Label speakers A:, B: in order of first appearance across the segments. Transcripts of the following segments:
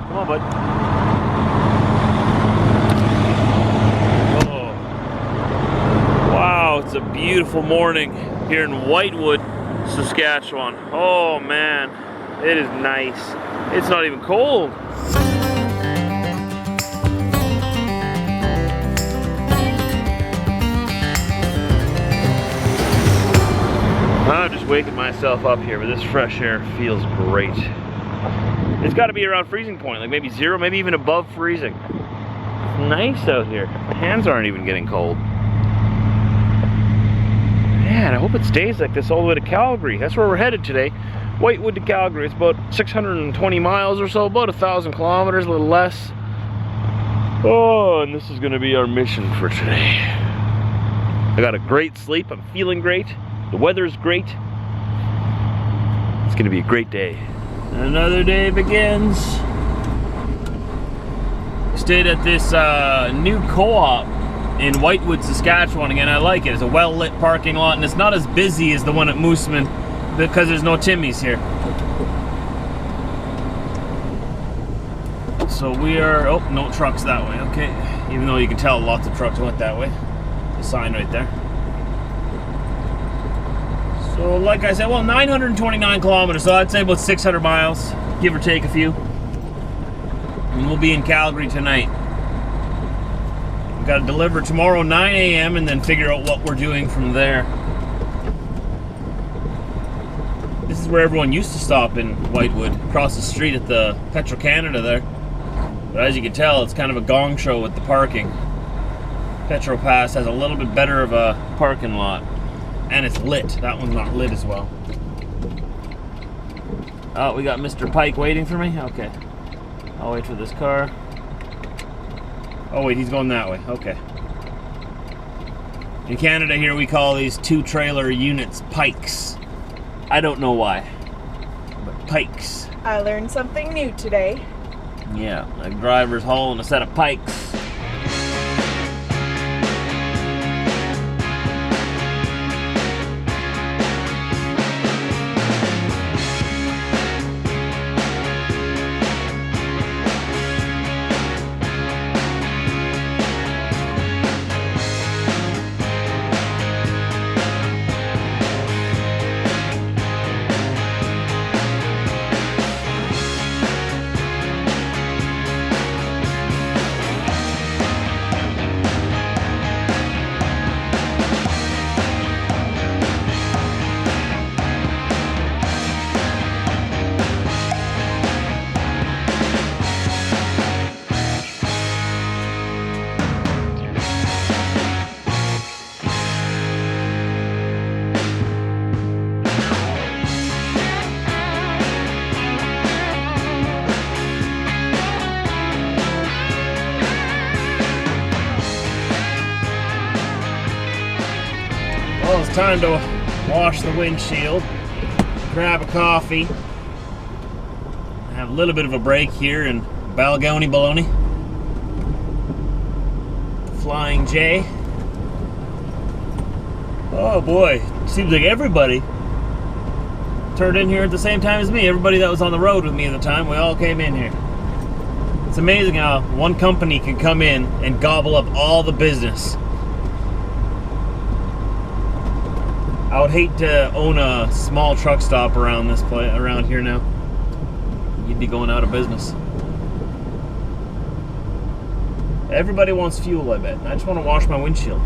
A: Come on, bud. Oh. Wow, it's a beautiful morning here in Whitewood, Saskatchewan. Oh man, it is nice. It's not even cold. I'm just waking myself up here, but this fresh air feels great. It's got to be around freezing point, like maybe 0, maybe even above freezing. It's nice out here. My hands aren't even getting cold. Man, I hope it stays like this all the way to Calgary. That's where we're headed today. Whitewood to Calgary. It's about 620 miles or so, about 1,000 kilometers, a little less. Oh, and this is going to be our mission for today. I got a great sleep. I'm feeling great. The weather's great. It's going to be a great day. Another day begins. Stayed at this new co-op in Whitewood, Saskatchewan. Again, I like it. It's a well-lit parking lot, and it's not as busy as the one at Mooseman because there's no Timmy's here. So we are, oh, no trucks that way, okay. Even though you can tell lots of trucks went that way. The sign right there. So like I said, well, 929 kilometers, so I'd say about 600 miles, give or take a few. And we'll be in Calgary tonight. We've got to deliver tomorrow 9 a.m. and then figure out what we're doing from there. This is where everyone used to stop in Whitewood, across the street at the Petro-Canada there. But as you can tell, it's kind of a gong show with the parking. Petro Pass has a little bit better of a parking lot. And it's lit. That one's not lit as well. Oh, we got Mr. Pike waiting for me? Okay. I'll wait for this car. Oh wait, he's going that way. Okay. In Canada here we call these 2-trailer units pikes. I don't know why, but pikes.
B: I learned something new today.
A: Yeah, like drivers hauling a set of pikes. Well, it's time to wash the windshield, grab a coffee, have a little bit of a break here in Balgownie Baloney. Flying J. Oh boy, seems like everybody turned in here at the same time as me. Everybody that was on the road with me at the time, we all came in here. It's amazing how one company can come in and gobble up all the business. I would hate to own a small truck stop around this place, around here now. You'd be going out of business. Everybody wants fuel, I bet. I just want to wash my windshield.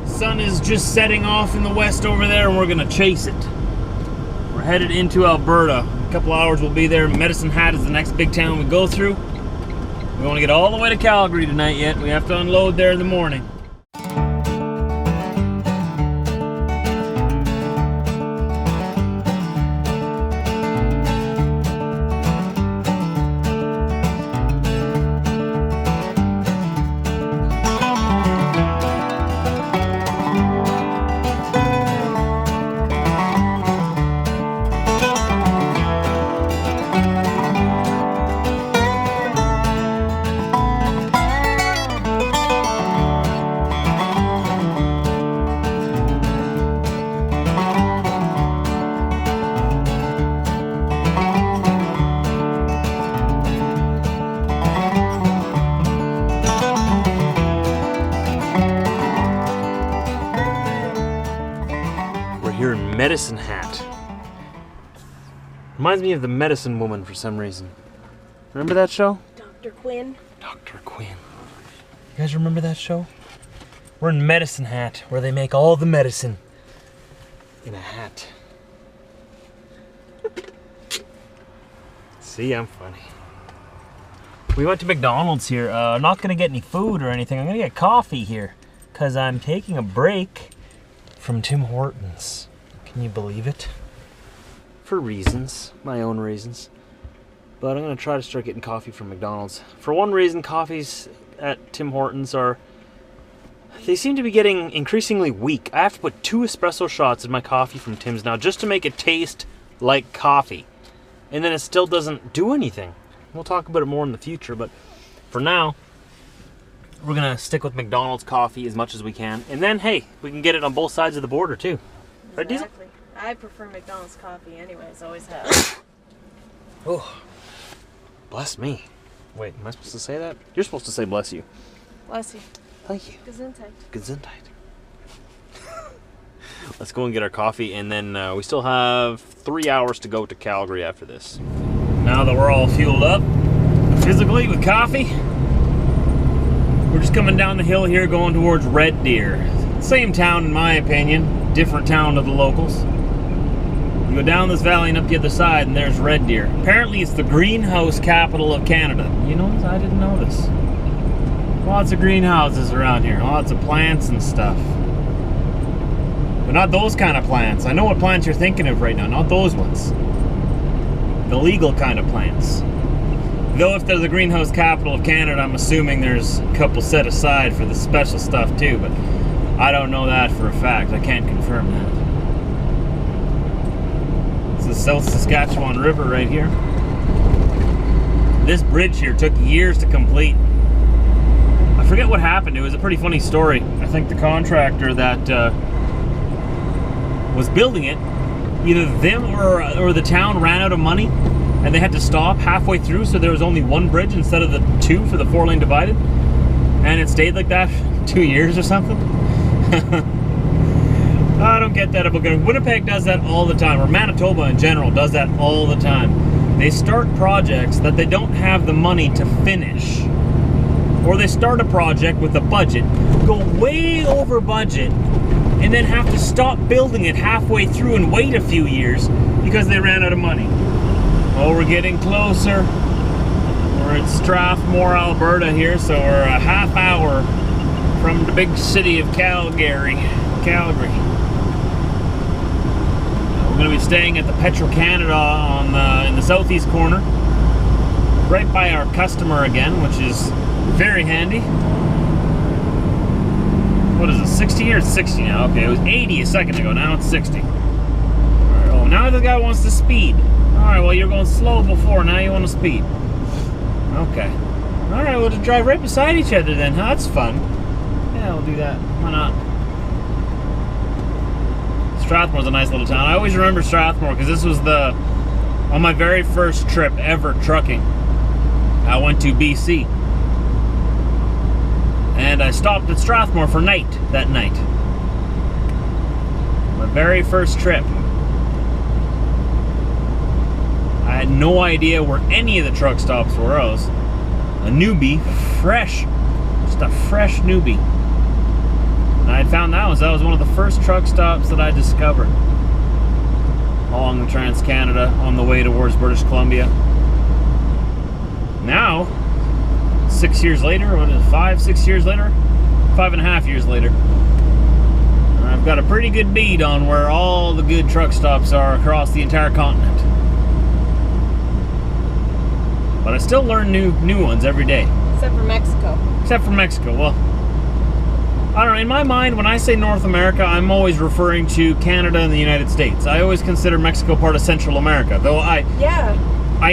A: Sun is just setting off in the west over there, and we're gonna chase it. We're headed into Alberta. In a couple hours we'll be there. Medicine Hat is the next big town we go through. We want to get all the way to Calgary tonight yet. We have to unload there in the morning. medicine hat. Reminds me of the Medicine Woman for some reason. Remember that show?
B: Dr. Quinn.
A: Dr. Quinn. You guys remember that show? We're in Medicine Hat, where they make all the medicine in a hat. See, I'm funny. We went to McDonald's here. I'm not gonna get any food or anything. I'm gonna get coffee here, because I'm taking a break from Tim Hortons. Can you believe it? For reasons, my own reasons. But I'm gonna try to start getting coffee from McDonald's. For one reason, coffees at Tim Hortons they seem to be getting increasingly weak. I have to put 2 espresso shots in my coffee from Tim's now just to make it taste like coffee. And then it still doesn't do anything. We'll talk about it more in the future, but for now, we're gonna stick with McDonald's coffee as much as we can. And then, hey, we can get it on both sides of the border too. Right, Diesel?
B: Exactly. I prefer McDonald's coffee anyways, always have.
A: Oh, bless me. Wait, am I supposed to say that? You're supposed to say bless you.
B: Bless you.
A: Thank you.
B: Gesundheit.
A: Gesundheit. Let's go and get our coffee, and then we still have 3 hours to go to Calgary after this. Now that we're all fueled up physically with coffee, we're just coming down the hill here going towards Red Deer. Same town in my opinion, different town to the locals. You go down this valley and up the other side and there's Red Deer. Apparently it's the greenhouse capital of Canada. You know, I didn't know this. Lots of greenhouses around here, lots of plants and stuff. But not those kind of plants. I know what plants you're thinking of right now, not those ones. The legal kind of plants. Though if they're the greenhouse capital of Canada, I'm assuming there's a couple set aside for the special stuff too, but I don't know that for a fact. I can't confirm that. It's the South Saskatchewan River right here. This bridge here took years to complete. I forget what happened. It was a pretty funny story. I think the contractor that was building it, either them or the town ran out of money and they had to stop halfway through, so there was only one bridge instead of the 2 for the 4-lane divided, and it stayed like that 2 years or something. I don't get that about Winnipeg does that all the time, or Manitoba in general does that all the time. They start projects that they don't have the money to finish, or they start a project with a budget, go way over budget, and then have to stop building it halfway through and wait a few years because they ran out of money. Well, we're getting closer. We're at Strathmore, Alberta here, so we're a half hour from the big city of Calgary. We're going to be staying at the Petro-Canada in the southeast corner, right by our customer again, which is very handy. What is it, 60 or 60 now? Okay, it was 80 a second ago, now it's 60. Right, oh, now the guy wants to speed. Alright, well you're going slow before, now you want to speed. Okay. Alright, we'll just drive right beside each other then, huh? That's fun. Yeah, we'll do that. Why not? Strathmore's a nice little town. I always remember Strathmore because this was on my very first trip ever trucking. I went to BC. And I stopped at Strathmore for that night. My very first trip. I had no idea where any of the truck stops were. I was a newbie, fresh, just a fresh newbie. And I had found that was one of the first truck stops that I discovered along the Trans-Canada on the way towards British Columbia. Now, 6 years later, what is it, 5-6 years later? 5.5 years later. I've got a pretty good bead on where all the good truck stops are across the entire continent. But I still learn new ones every day.
B: Except for Mexico.
A: Except for Mexico. Well, I don't know. In my mind, when I say North America, I'm always referring to Canada and the United States. I always consider Mexico part of Central America, though I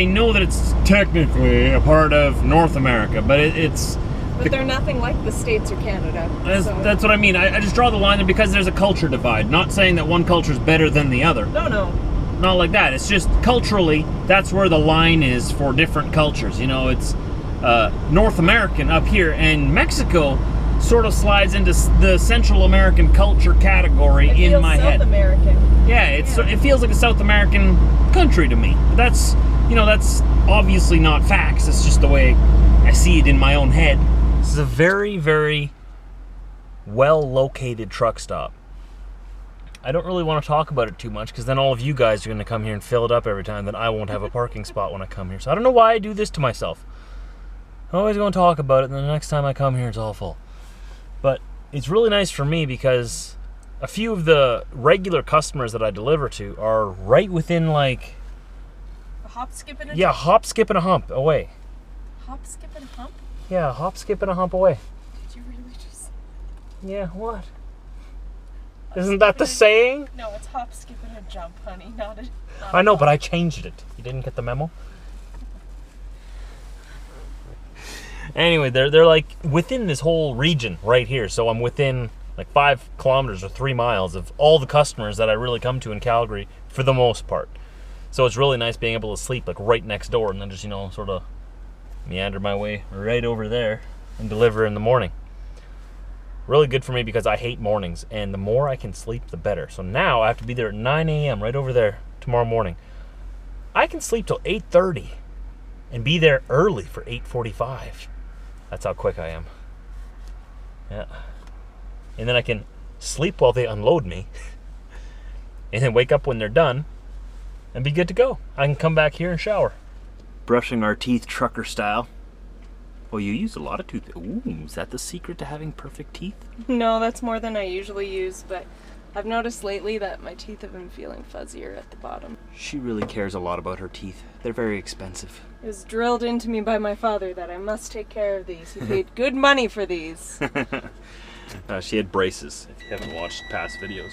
A: know that it's technically a part of North America, but it's...
B: But they're nothing like the States or Canada.
A: That's what I mean. I just draw the line there because there's a culture divide. Not saying that one culture is better than the other.
B: No.
A: Not like that. It's just culturally, that's where the line is for different cultures. You know, it's North American up here, and Mexico sort of slides into the Central American culture category in my head.
B: South American.
A: Yeah, it feels like a South American country to me. But that's, that's obviously not facts. It's just the way I see it in my own head. This is a very, very well-located truck stop. I don't really want to talk about it too much because then all of you guys are going to come here and fill it up every time. Then I won't have a parking spot when I come here. So I don't know why I do this to myself. I'm always going to talk about it, and then the next time I come here, it's all full. But it's really nice for me because a few of the regular customers that I deliver to are right within, like...
B: A hop, skip, and a
A: Yeah,
B: jump.
A: hop, skip, and a hump away.
B: Hop, skip, and a hump?
A: Yeah, hop, skip, and a hump away.
B: Did you really just...
A: Yeah, what? Isn't that the saying?
B: No, it's hop, skip, and a jump, honey. Not
A: I know, but I changed it. You didn't get the memo? Anyway, they're like within this whole region right here. So I'm within like 5 kilometers or 3 miles of all the customers that I really come to in Calgary for the most part. So it's really nice being able to sleep like right next door and then just, sort of meander my way right over there and deliver in the morning. Really good for me because I hate mornings, and the more I can sleep, the better. So now I have to be there at 9 a.m. right over there tomorrow morning. I can sleep till 8:30 and be there early for 8:45. That's how quick I am. Yeah. And then I can sleep while they unload me and then wake up when they're done and be good to go. I can come back here and shower. Brushing our teeth trucker style. Well, you use a lot of toothpaste. Ooh, is that the secret to having perfect teeth?
B: No, that's more than I usually use, but I've noticed lately that my teeth have been feeling fuzzier at the bottom.
A: She really cares a lot about her teeth. They're very expensive.
B: It was drilled into me by my father that I must take care of these. He paid good money for these.
A: She had braces, if you haven't watched past videos.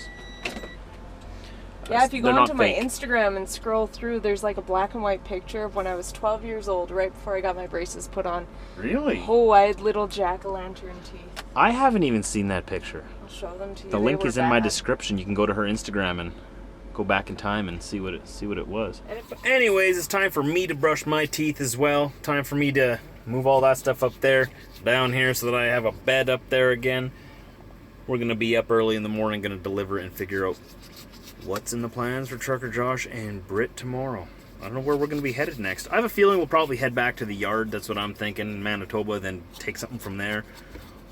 B: Yeah, if you go
A: They're not
B: onto my
A: fake.
B: Instagram and scroll through, there's like a black and white picture of when I was 12 years old, right before I got my braces put on.
A: Really?
B: Oh, I had little jack-o'-lantern teeth.
A: I haven't even seen that picture.
B: I'll show them to you.
A: The
B: They
A: link
B: were
A: is in my
B: bad.
A: description. You can go to her Instagram and go back in time and see what it was. But anyways, it's time for me to brush my teeth as well. Time for me to move all that stuff up there, down here, so that I have a bed up there again. We're gonna be up early in the morning, gonna deliver it and figure out what's in the plans for Trucker Josh and Brit tomorrow. I don't know where we're gonna be headed next. I have a feeling we'll probably head back to the yard. That's what I'm thinking, in Manitoba, then take something from there.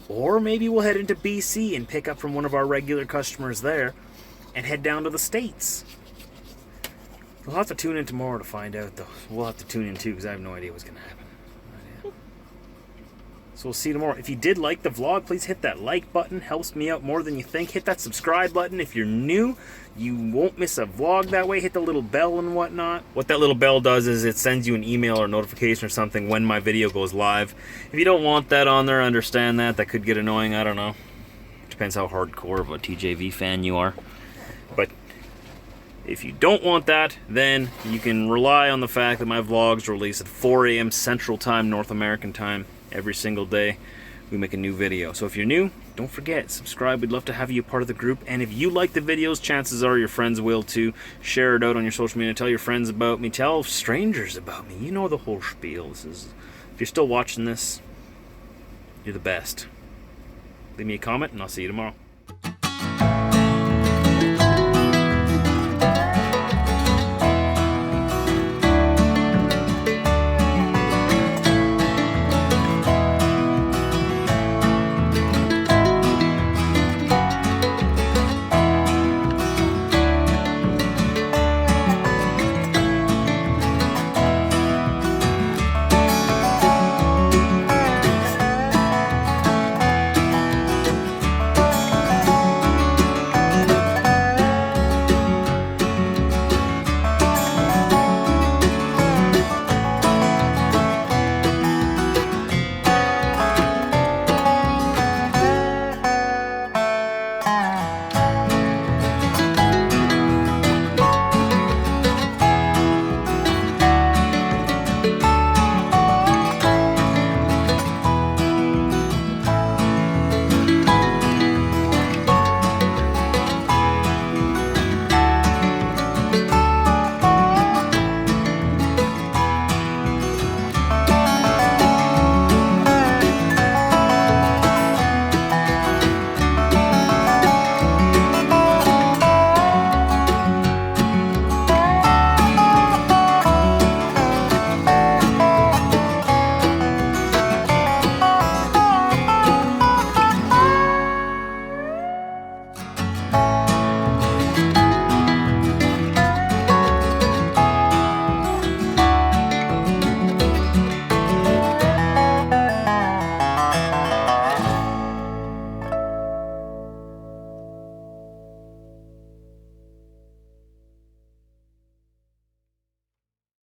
A: Or maybe we'll head into BC and pick up from one of our regular customers there and head down to the States. We'll have to tune in tomorrow to find out, though. We'll have to tune in too, because I have no idea what's going to happen. No idea. So we'll see you tomorrow. If you did like the vlog, please hit that like button. Helps me out more than you think. Hit that subscribe button. If you're new, you won't miss a vlog that way. Hit the little bell and whatnot. What that little bell does is it sends you an email or notification or something when my video goes live. If you don't want that on there, understand that. That could get annoying. I don't know. Depends how hardcore of a TJV fan you are. But if you don't want that, then you can rely on the fact that my vlogs release at 4 a.m. Central Time, North American Time, every single day. We make a new video. So if you're new, don't forget, subscribe. We'd love to have you a part of the group. And if you like the videos, chances are your friends will too. Share it out on your social media. Tell your friends about me. Tell strangers about me. You know the whole spiel. If you're still watching this, you're the best. Leave me a comment, and I'll see you tomorrow.